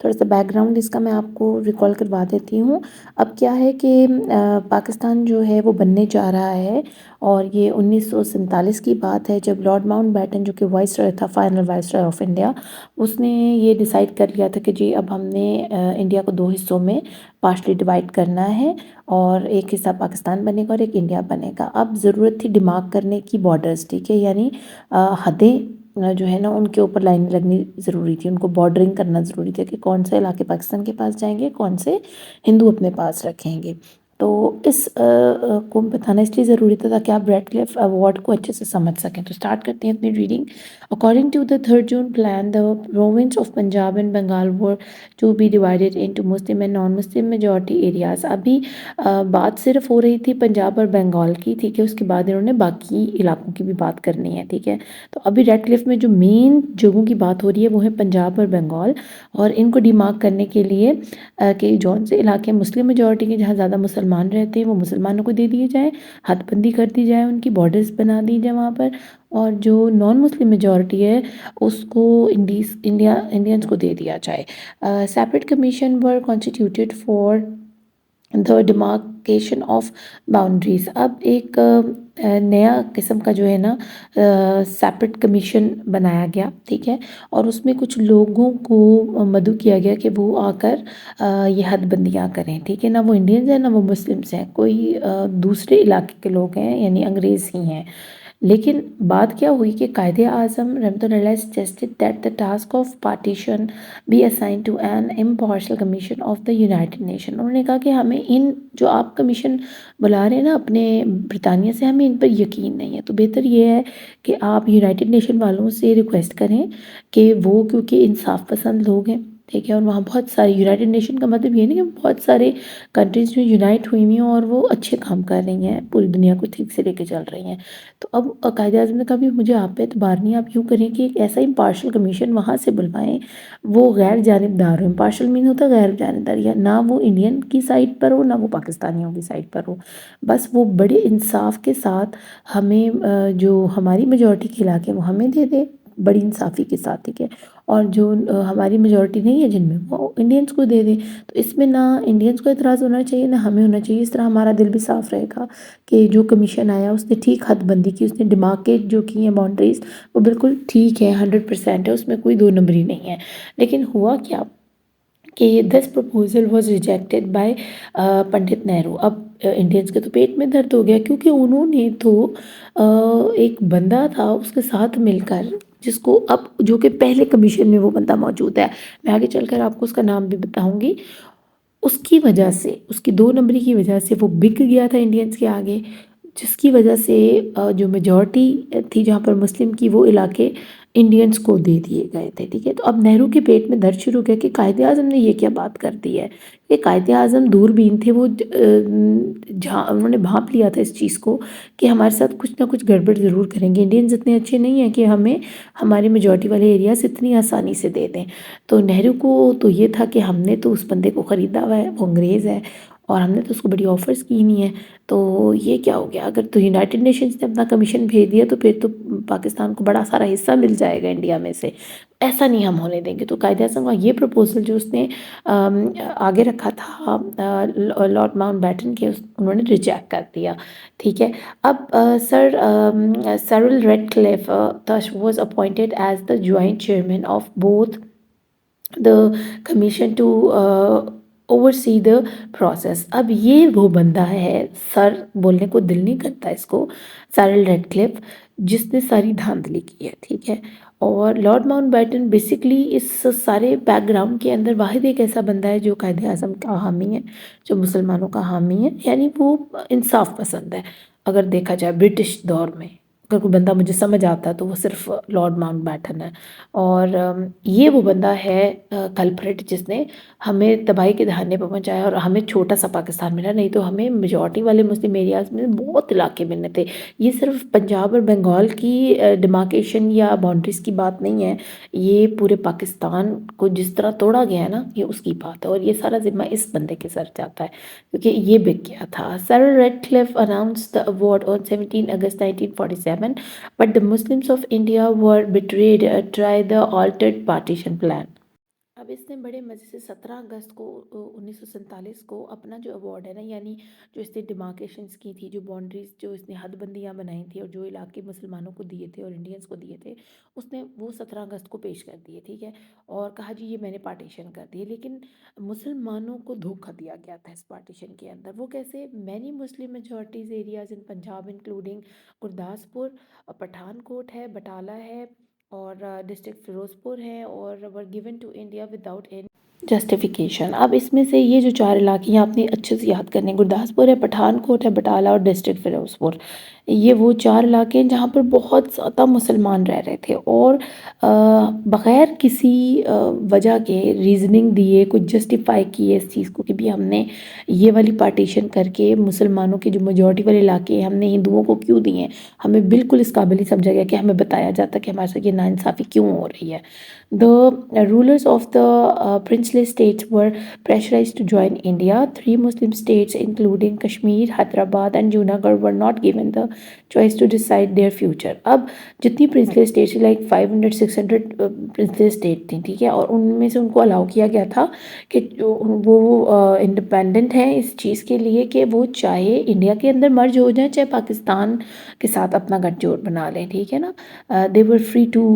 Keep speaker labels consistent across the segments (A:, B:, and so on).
A: تھوڑا سا back ground اس کا میں آپ کو ریکال کروا دیتی ہوں۔ اب کیا ہے کہ پاکستان جو ہے وہ بننے جا رہا ہے، اور یہ 1947 کی بات ہے جب لارڈ ماؤنٹ بیٹن جو کہ وائس رائے تھا، final viceroy of India, اس نے یہ ڈیسائیڈ کر لیا تھا کہ جی اب ہم نے انڈیا کو 2 حصوں میں پارشلی ڈیوائڈ کرنا ہے، اور ایک حصہ پاکستان بنے گا اور ایک انڈیا بنے گا۔ اب ضرورت تھی ڈیمارک کرنے کی بارڈرز، ٹھیک ہے، یعنی حدیں جو ہے نا ان کے اوپر لائن لگنی ضروری تھی، ان کو بارڈرنگ کرنا ضروری تھا کہ کون سے علاقے پاکستان کے پاس جائیں گے، کون سے ہندو اپنے پاس رکھیں گے۔ تو اس کو بتانا اس لیے ضروری تھا تاکہ آپ ریڈ کلف ایوارڈ کو اچھے سے سمجھ سکیں۔ تو سٹارٹ کرتے ہیں اپنی reading. According to the 3rd June plan, the province of Punjab and Bengal were to be divided into Muslim and non-Muslim majority areas۔ ابھی بات صرف ہو رہی تھی پنجاب اور بنگال کی، ٹھیک ہے، اس کے بعد انہوں نے باقی علاقوں کی بھی بات کرنی ہے، ٹھیک ہے۔ تو ابھی ریڈ کلف میں جو مین جگہوں کی بات ہو رہی ہے وہ ہے پنجاب اور بنگال، اور ان کو ڈیمارک کرنے کے لیے کہ جون سے علاقے مسلم میجورٹی کے جہاں زیادہ مسلمان رہتے ہیں وہ مسلمانوں کو دے دیے جائیں، حد بندی کر دی جائے، ان کی بارڈرز بنا دی جائے وہاں پر، اور جو نان مسلم میجورٹی ہے اس کو انڈینز کو دے دیا جائے۔ Separate commission were constituted for the demarcation of boundaries۔ اب ایک نیا قسم کا جو ہے نا سیپریٹ کمیشن بنایا گیا، ٹھیک ہے، اور اس میں کچھ لوگوں کو مدعو کیا گیا کہ وہ آ کر یہ حد بندیاں کریں، ٹھیک ہے، نہ وہ انڈینز ہیں نہ وہ مسلمس ہیں، کوئی دوسرے علاقے کے لوگ ہیں، یعنی انگریز ہی ہیں۔ لیکن بات کیا ہوئی کہ قائد اعظم رحمۃ اللہ علیہ suggested that the task of partition be assigned to an impartial commission of the United Nations۔ انہوں نے کہا کہ ہمیں ان جو آپ کمیشن بلا رہے ہیں نا اپنے برطانیہ سے، ہمیں ان پر یقین نہیں ہے، تو بہتر یہ ہے کہ آپ یونائٹڈ نیشن والوں سے ریکویسٹ کریں کہ وہ، کیونکہ انصاف پسند لوگ ہیں، ٹھیک ہے، اور وہاں بہت سارے یونائٹڈ نیشن کا مطلب یہ نہیں کہ بہت سارے کنٹریز جو یونائٹ ہوئی ہوئی ہیں اور وہ اچھے کام کر رہی ہیں، پوری دنیا کو ٹھیک سے لے کے چل رہی ہیں۔ تو اب قائد اعظم نے کہا بھی مجھے آپ پہ اعتبار نہیں، آپ یوں کریں کہ ایک ایسا امپارشل کمیشن وہاں سے بلوائیں، وہ غیر جانبدار ہو۔ امپارشل مین ہوتا ہے غیر جانبدار، یا نہ وہ انڈین کی سائڈ پر ہو نہ وہ پاکستانیوں کی سائڈ پر ہو، بس وہ بڑے انصاف کے ساتھ ہمیں جو ہماری میجورٹی کے علاقے وہ ہمیں دے دے، بڑی انصافی کے ساتھ، ٹھیک ہے، اور جو ہماری میجورٹی نہیں ہے جن میں وہ انڈینز کو دے دیں۔ تو اس میں نہ انڈینز کو اعتراض ہونا چاہیے نہ ہمیں ہونا چاہیے، اس طرح ہمارا دل بھی صاف رہے گا کہ جو کمیشن آیا اس نے ٹھیک حد بندی کی، اس نے ڈیمارکیٹ جو کی ہیں باؤنڈریز وہ بالکل ٹھیک ہے، 100% ہے، اس میں کوئی 2 نمبری نہیں ہے۔ لیکن ہوا کیا کہ this proposal was rejected by Pandit Nehru. اب انڈینز کے تو پیٹ میں درد ہو گیا، کیونکہ انہوں نے تو ایک بندہ تھا اس کے ساتھ مل کر، جس کو اب جو کہ پہلے کمیشن میں وہ بندہ موجود ہے، میں آگے چل کر آپ کو اس کا نام بھی بتاؤں گی، اس کی وجہ سے، اس کی 2 نمبری کی وجہ سے وہ بک گیا تھا انڈینز کے آگے، جس کی وجہ سے جو میجورٹی تھی جہاں پر مسلم کی، وہ علاقے انڈینز کو دے دیے گئے تھے، ٹھیک ہے۔ تو اب نہرو کے پیٹ میں درد شروع کیا کہ قائد اعظم نے یہ کیا بات کر دی ہے، کہ قائد اعظم دوربین تھے، وہ جہاں انہوں نے بھانپ لیا تھا اس چیز کو کہ ہمارے ساتھ کچھ نہ کچھ گڑبڑ ضرور کریں گے، انڈینز اتنے اچھے نہیں ہیں کہ ہمیں ہماری میجورٹی والے ایریاز اتنی آسانی سے دے دیں۔ تو نہرو کو تو یہ تھا کہ ہم نے تو اس بندے کو خریدا ہوا ہے، وہ انگریز ہے، اور ہم نے تو اس کو بڑی آفرز کی ہوئی ہیں، تو یہ کیا ہو گیا، اگر تو یونائٹڈ نیشنز نے اپنا کمیشن بھیج دیا تو پھر تو پاکستان کو بڑا سارا حصہ مل جائے گا انڈیا میں سے، ایسا نہیں ہم ہونے دیں گے۔ تو قائد اعظم کا یہ پروپوزل جو اس نے آگے رکھا تھا لارڈ ماؤنٹ بیٹن کے، انہوں نے ریجیکٹ کر دیا، ٹھیک ہے۔ اب sir Cyril Radcliffe was appointed as the joint chairman of both the commission to oversee the process۔ اب یہ وہ بندہ ہے، سر بولنے کو دل نہیں کرتا اس کو، سیرل ریڈ کلف، جس نے ساری دھاندلی کی ہے، ٹھیک ہے۔ اور لارڈ ماؤنٹ بیٹن بیسکلی اس سارے بیک گراؤنڈ کے اندر واحد ایک ایسا بندہ ہے جو قائد اعظم کا حامی ہے، جو مسلمانوں کا حامی ہے، یعنی وہ انصاف پسند ہے اگر دیکھا جائے برٹش دور میں۔ اگر کوئی بندہ مجھے سمجھ آتا ہے تو وہ صرف لارڈ ماؤنٹ بیٹن ہے، اور یہ وہ بندہ ہے کلپریٹ جس نے ہمیں تباہی کے دہانے پہ پہنچایا اور ہمیں چھوٹا سا پاکستان ملا، نہیں تو ہمیں میجورٹی والے مسلم ایریاز میں بہت علاقے ملنے تھے۔ یہ صرف پنجاب اور بنگال کی ڈیمارکیشن یا باؤنڈریز کی بات نہیں ہے، یہ پورے پاکستان کو جس طرح توڑا گیا ہے نا، یہ اس کی بات ہے، اور یہ سارا ذمہ اس بندے کے سر جاتا ہے کیونکہ یہ بک گیا تھا۔ سر Radcliffe announced the award on 17 August 1947 but the Muslims of India were betrayed try the altered partition plan۔ اب اس نے بڑے مزے سے 17 اگست کو 1947 کو اپنا جو ایوارڈ ہے نا، یعنی جو اس نے ڈیمارکیشنز کی تھی، جو باؤنڈریز، جو اس نے حد بندیاں بنائی تھی اور جو علاقے مسلمانوں کو دیے تھے اور انڈینز کو دیے تھے، اس نے وہ 17 اگست کو پیش کر دیے، ٹھیک ہے، اور کہا جی یہ میں نے پارٹیشن کر دی، لیکن مسلمانوں کو دھوکہ دیا گیا تھا اس پارٹیشن کے اندر۔ وہ کیسے؟ Many Muslim majorities areas in Punjab including Gurdaspur, Pathankot ہے، بٹالہ ہے، اور ڈسٹرکٹ فیروز پور ہے، اور were given to India without any justification. اب اس میں سے یہ جو 4 علاقے ہیں آپ نے اچھے سے یاد کرنے، گرداسپور ہے، پٹھان کوٹ ہے، بٹالہ اور ڈسٹرکٹ فیروز پور، یہ وہ 4 علاقے ہیں جہاں پر بہت زیادہ مسلمان رہ رہے تھے، اور بغیر کسی وجہ کے ریزننگ دیے، کچھ جسٹیفائی کیے اس چیز کو کہ بھی ہم نے یہ والی پارٹیشن کر کے مسلمانوں کے جو میجورٹی والے علاقے ہیں ہم نے ہندوؤں کو کیوں دیے ہیں، ہمیں بالکل اس قابل ہی سمجھا گیا کہ ہمیں بتایا جاتا کہ ہمارے ساتھ یہ ناانصافی کیوں ہو رہی ہے۔ The rulers of the princely states were pressurized to join India. 3 Muslim states, including Kashmir, Hyderabad, and Junagadh, were not given the choice to decide their future۔ اب جتنی princely states like 500 600 princely state تھیں، ٹھیک ہے، اور ان میں سے ان کو الاؤ کیا گیا تھا کہ وہ انڈیپینڈنٹ ہیں اس چیز کے لیے کہ وہ چاہے انڈیا کے اندر مرج ہو جائیں، چاہے پاکستان کے ساتھ اپنا گٹھ جوڑ بنا لیں، ٹھیک ہے نا، they were free to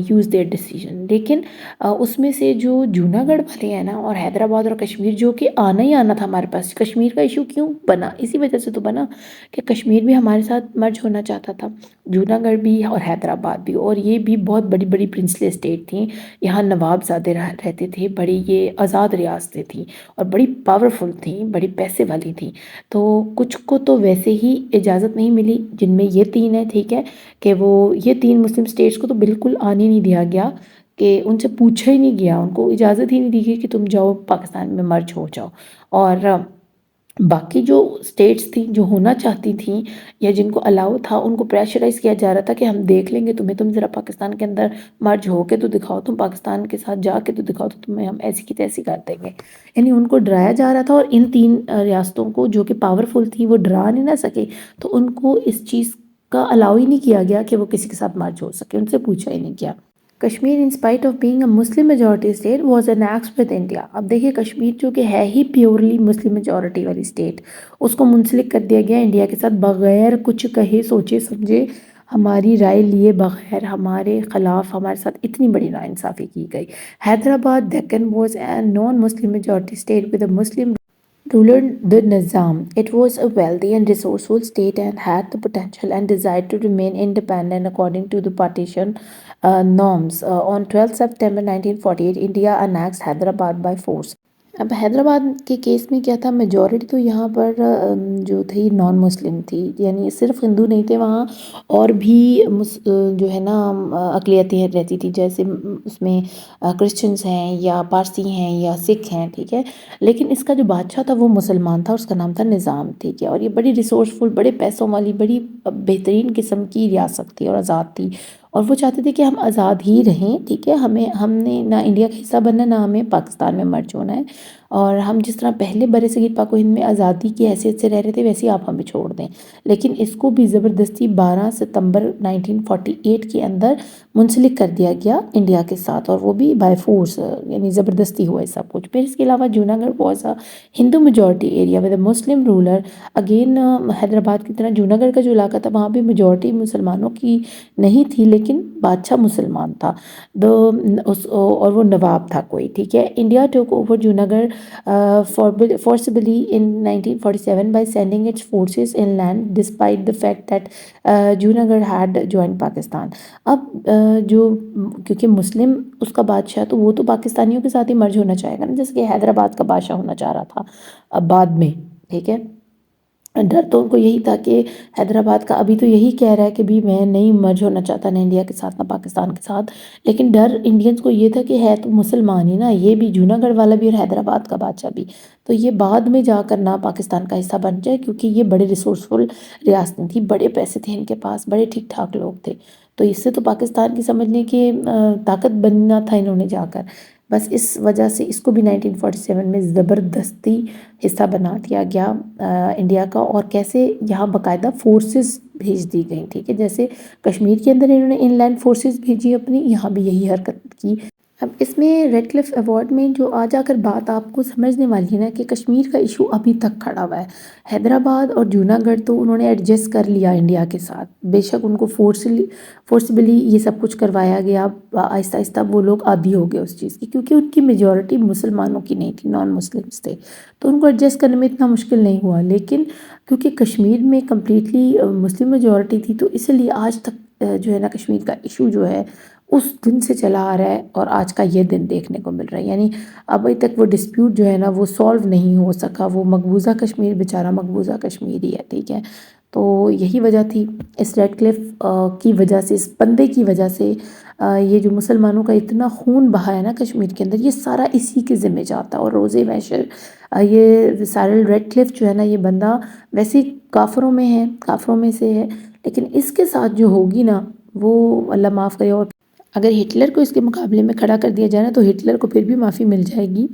A: use their decision۔ لیکن اس میں سے جو جوناگڑھ والے ہیں نا، اور حیدرآباد اور کشمیر، جو کہ آنا ہی آنا تھا ہمارے پاس، کشمیر کا ایشو کیوں بنا؟ اسی وجہ سے تو بنا کہ کشمیر بھی ہمارے ساتھ مرج ہونا چاہتا تھا، جوناگڑھ بھی اور حیدرآباد بھی، اور یہ بھی بہت بڑی بڑی پرنسلی اسٹیٹ تھیں، یہاں نواب زادے رہتے تھے، بڑی یہ آزاد ریاستیں تھیں اور بڑی پاورفل تھیں، بڑی پیسے والی تھیں، تو کچھ کو تو ویسے ہی اجازت نہیں ملی، جن میں یہ 3 ہیں، ٹھیک ہے، کہ وہ یہ 3 مسلم اسٹیٹس کو تو بالکل آنے نہیں دیا گیا، کہ ان سے پوچھا ہی نہیں گیا، ان کو اجازت ہی نہیں دی گئی کہ تم جاؤ پاکستان میں مرج ہو جاؤ، اور باقی جو اسٹیٹس تھیں جو ہونا چاہتی تھیں یا جن کو الاؤ تھا، ان کو پریشرائز کیا جا رہا تھا کہ ہم دیکھ لیں گے تمہیں، تم ذرا پاکستان کے اندر مرج ہو کے تو دکھاؤ، تم پاکستان کے ساتھ جا کے تو دکھاؤ، تو تمہیں ہم ایسی کی تیسی کر دیں گے، یعنی ان کو ڈرایا جا رہا تھا، اور ان 3 ریاستوں کو جو کہ پاورفل تھیں وہ ڈرا نہیں نہ سکے، تو ان کو اس چیز کا الاؤ ہی نہیں کیا گیا کہ وہ کسی کے ساتھ مرج ہو سکے، ان سے پوچھا ہی نہیں کیا۔ کشمیر ان spite of being a Muslim majority state was annexed with India۔ اب دیکھیں کشمیر جو کہ ہے ہی پیورلی مسلم میجورٹی والی اسٹیٹ، اس کو منسلک کر دیا گیا انڈیا کے ساتھ بغیر کچھ کہے سوچے سمجھے، ہماری رائے لیے بغیر، ہمارے خلاف ہمارے ساتھ اتنی بڑی ناانصافی کی گئی۔ Hyderabad Deccan was a non-Muslim majority state with a Muslim ruler the Nizam۔ It was a wealthy and resourceful state and had the potential and desire to remain independent according to the partition norms۔ On 12 September 1948, India annexed Hyderabad by force۔ اب حیدرآباد کے case میں کیا تھا، majority تو یہاں پر جو تھی نان مسلم تھی، یعنی صرف ہندو نہیں تھے وہاں، اور بھی جو ہے نا اقلیتیں رہتی تھی، جیسے اس میں کرسچنز ہیں یا پارسی ہیں یا سکھ ہیں، ٹھیک ہے، لیکن اس کا جو بادشاہ تھا وہ مسلمان تھا، اس کا نام تھا نظام، ٹھیک ہے، اور یہ بڑی ریسورسفل، بڑے پیسوں والی، بڑی بہترین قسم کی ریاست تھی اور آزاد تھی، اور وہ چاہتے تھے کہ ہم آزاد ہی رہیں، ٹھیک ہے، ہم نے نہ انڈیا کا حصہ بننا ہے، نہ ہمیں پاکستان میں مرج ہونا ہے، اور ہم جس طرح پہلے برصغیر پاک و ہند میں آزادی کی حیثیت سے رہ رہے تھے ویسے ہی آپ ہمیں چھوڑ دیں، لیکن اس کو بھی زبردستی 12 ستمبر 1948 کے اندر منسلک کر دیا گیا انڈیا کے ساتھ، اور وہ بھی بائی فورس، یعنی زبردستی ہوا ہے سب کچھ۔ پھر اس کے علاوہ Junagadh was a Hindu majority area with a Muslim ruler, again Hyderabad کی طرح جوناگڑھ کا جو علاقہ تھا وہاں بھی میجورٹی مسلمانوں کی نہیں تھی، لیکن بادشاہ مسلمان تھا، اور وہ نواب تھا کوئی، ٹھیک ہے۔ انڈیا ٹوک over Junagadh forcibly in 1947 by sending its forces inland despite the fact that Junagadh had joined Pakistan۔ اب جو کیونکہ مسلم اس کا بادشاہ تو وہ تو پاکستانیوں کے ساتھ ہی مرج ہونا چاہے گا نا، جیسے کہ حیدرآباد کا بادشاہ ہونا چاہ رہا تھا اب بعد میں، ٹھیک ہے، ڈر تو ان کو یہی تھا کہ حیدرآباد کا ابھی تو یہی کہہ رہا ہے کہ بھی میں نہیں مرج ہونا چاہتا نہ انڈیا کے ساتھ نہ پاکستان کے ساتھ، لیکن ڈر انڈینس کو یہ تھا کہ ہے تو مسلمان ہی نا، یہ بھی جونا گڑھ والا بھی اور حیدرآباد کا بادشاہ بھی، تو یہ بعد میں جا کر نہ پاکستان کا حصہ بن جائے، کیونکہ یہ بڑے ریسورسفل ریاستیں تھیں، بڑے پیسے تھے ان کے پاس، بڑے ٹھیک ٹھاک لوگ تھے، تو اس سے تو پاکستان کی سمجھ لیں کہ طاقت بننا تھا انہوں نے جا کر، بس اس وجہ سے اس کو بھی 1947 میں زبردستی حصہ بنا دیا گیا انڈیا کا، اور کیسے یہاں باقاعدہ فورسز بھیج دی گئیں، ٹھیک ہے، جیسے کشمیر کے اندر انہوں نے ان لینڈ فورسز بھیجی اپنی، یہاں بھی یہی حرکت کی۔ اب اس میں ریڈ کلف ایوارڈ میں جو آ جا کر بات آپ کو سمجھنے والی ہے نا کہ کشمیر کا ایشو ابھی تک کھڑا ہوا ہے، حیدرآباد اور جونا گڑھ تو انہوں نے ایڈجسٹ کر لیا انڈیا کے ساتھ، بے شک ان کو فورسبلی یہ سب کچھ کروایا گیا، آہستہ آہستہ وہ لوگ عادی ہو گئے اس چیز کی، کیونکہ ان کی میجورٹی مسلمانوں کی نہیں تھی، نان مسلمس تھے، تو ان کو ایڈجسٹ کرنے میں اتنا مشکل نہیں ہوا، لیکن کیونکہ کشمیر میں کمپلیٹلی مسلم میجورٹی تھی، تو اس لیے آج تک جو ہے نا کشمیر کا ایشو جو ہے اس دن سے چلا آ رہا ہے، اور آج کا یہ دن دیکھنے کو مل رہا ہے، یعنی ابھی تک وہ ڈسپیوٹ جو ہے نا وہ سولو نہیں ہو سکا، وہ مقبوضہ کشمیر بیچارہ مقبوضہ کشمیر ہی ہے، ٹھیک ہے، تو یہی وجہ تھی اس ریڈ کلف کی وجہ سے، اس بندے کی وجہ سے یہ جو مسلمانوں کا اتنا خون بہا ہے نا کشمیر کے اندر، یہ سارا اسی کے ذمہ جاتا ہے، اور روز محشر یہ سائرل ریڈ کلف جو ہے نا یہ بندہ ویسے کافروں میں ہے، کافروں میں سے ہے، لیکن اس کے ساتھ جو ہوگی نا وہ اللہ معاف کرے، اور اگر ہٹلر کو اس کے مقابلے میں کھڑا کر دیا جائے نا تو ہٹلر کو پھر بھی معافی مل جائے گی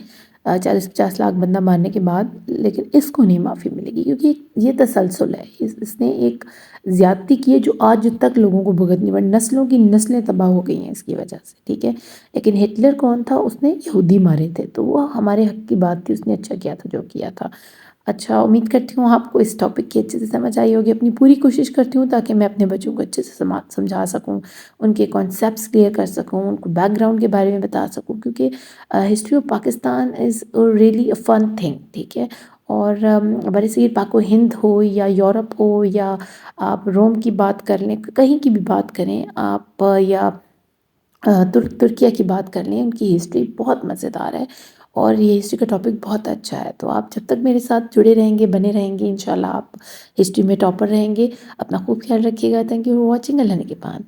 A: 40-50 لاکھ بندہ مارنے کے بعد، لیکن اس کو نہیں معافی ملے گی، کیونکہ یہ تسلسل ہے، اس نے ایک زیادتی کی ہے جو آج تک لوگوں کو بھگتنی پڑی، نسلوں کی نسلیں تباہ ہو گئی ہیں اس کی وجہ سے، ٹھیک ہے، لیکن ہٹلر کون تھا؟ اس نے یہودی مارے تھے، تو وہ ہمارے حق کی بات تھی، اس نے اچھا کیا تھا جو کیا تھا۔ اچھا، امید کرتی ہوں آپ کو اس ٹاپک کی اچھے سے سمجھ آئی ہوگی، اپنی پوری کوشش کرتی ہوں تاکہ میں اپنے بچوں کو اچھے سے سمجھا سکوں، ان کے کانسیپٹس کلیئر کر سکوں، ان کو بیک گراؤنڈ کے بارے میں بتا سکوں، کیونکہ history of Pakistan is really a fun thing, ٹھیک ہے، اور برصغیر پاک و ہند ہو یا یورپ ہو یا آپ روم کی بات کر لیں، کہیں کی بھی بات کریں آپ، یا ترکیہ کی بات کر لیں، ان کی ہسٹری بہت مزیدار ہے، اور یہ ہسٹری کا ٹاپک بہت اچھا ہے، تو آپ جب تک میرے ساتھ جڑے رہیں گے، بنے رہیں گے، انشاءاللہ آپ ہسٹری میں ٹاپر رہیں گے، اپنا خوب خیال رکھیے گا، تھینک یو فار واچنگ، اللہ نگہبان۔